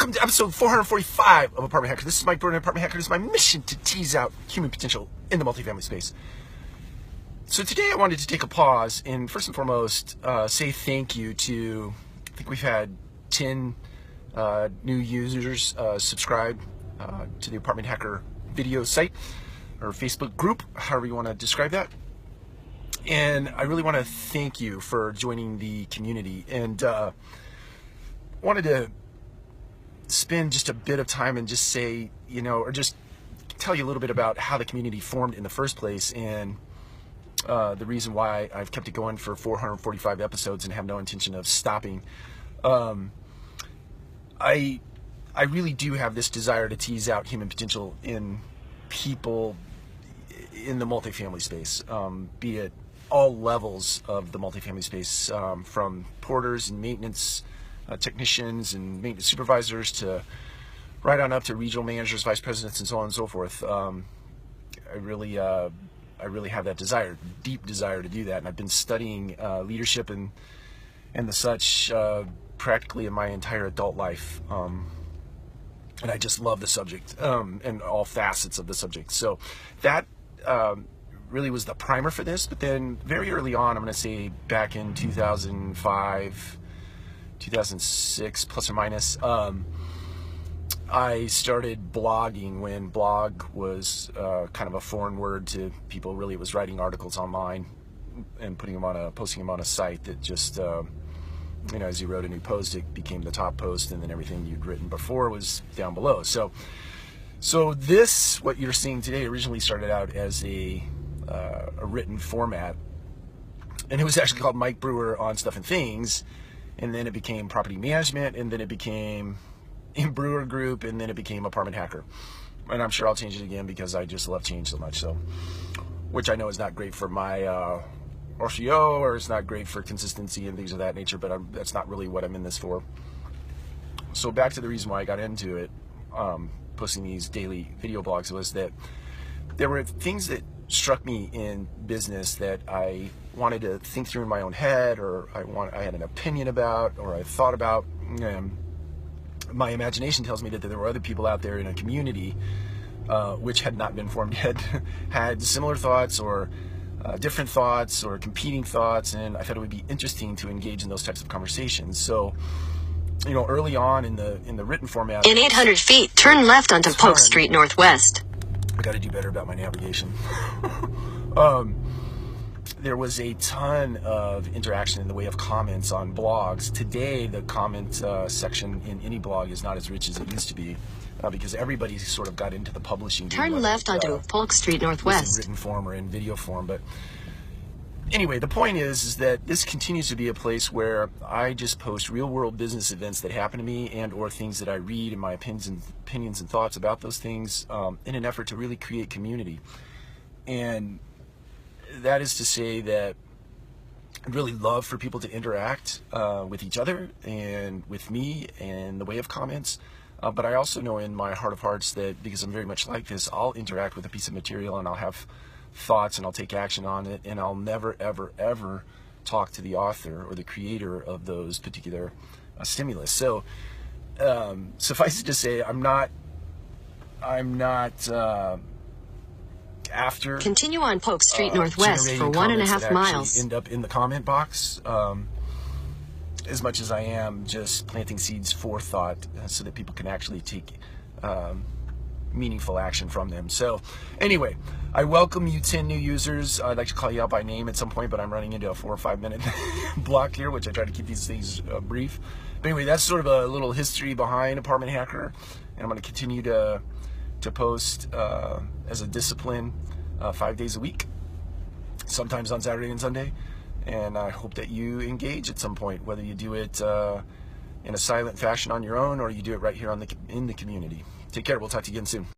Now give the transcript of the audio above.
Welcome to episode 445 of Apartment Hacker. This is Mike Brewer, Apartment Hacker. It is my mission to tease out human potential in the multifamily space. So today I wanted to take a pause and first and foremost say thank you to, I think we've had 10 new users subscribe to the Apartment Hacker video site or Facebook group, however you want to describe that. And I really want to thank you for joining the community, and wanted to spend just a bit of time and just say, or just tell you a little bit about how the community formed in the first place, and the reason why I've kept it going for 445 episodes and have no intention of stopping. I really do have this desire to tease out human potential in people in the multifamily space, be it all levels of the multifamily space, from porters and maintenance technicians and maintenance supervisors to right on up to regional managers, vice presidents, and so on and so forth. I really have that desire, deep desire to do that, and I've been studying leadership and the such practically in my entire adult life, and I just love the subject and all facets of the subject. So that really was the primer for this. But then very early on, I'm going to say back in 2005. 2006 plus or minus, I started blogging when blog was kind of a foreign word to people. Really, it was writing articles online and posting them on a site that just as you wrote a new post, it became the top post, and then everything you'd written before was down below. So this, what you're seeing today, originally started out as a written format, and it was actually called Mike Brewer on Stuff and Things. And then it became Property Management, and then it became in Brewer Group, and then it became Apartment Hacker. And I'm sure I'll change it again because I just love change so much. So, which I know is not great for my RCO, or it's not great for consistency and things of that nature, but that's not really what I'm in this for. So back to the reason why I got into it, posting these daily video blogs, was that there were things that struck me in business that I wanted to think through in my own head, or I had an opinion about, or I thought about. My imagination tells me that there were other people out there in a community which had not been formed yet, had similar thoughts or different thoughts or competing thoughts, and I thought it would be interesting to engage in those types of conversations. So, early on in the written format, in 800 feet, turn left onto Polk Street Northwest. I got to do better about my navigation. There was a ton of interaction in the way of comments on blogs. Today, the comment section in any blog is not as rich as it used to be, because everybody sort of got into the publishing. Turn left onto Polk Street Northwest. In written form or in video form. But anyway, the point is that this continues to be a place where I just post real-world business events that happen to me, and or things that I read, and my opinions and thoughts about those things, in an effort to really create community. And that is to say that I'd really love for people to interact with each other and with me in the way of comments. But I also know in my heart of hearts that because I'm very much like this, I'll interact with a piece of material and I'll have thoughts and I'll take action on it, and I'll never, ever, ever talk to the author or the creator of those particular stimulus. So suffice it to say, I'm not after continue on Polk Street Northwest for 1.5 miles. End up in the comment box, as much as I am just planting seeds for thought, so that people can actually take meaningful action from them. So anyway, I welcome you 10 new users. I'd like to call you out by name at some point, but I'm running into a 4 or 5 minute block here, which I try to keep these things brief. But anyway, that's sort of a little history behind Apartment Hacker, and I'm going to continue to post as a discipline 5 days a week, sometimes on Saturday and Sunday, and I hope that you engage at some point, whether you do it in a silent fashion on your own or you do it right here in the community. Take care. We'll talk to you again soon.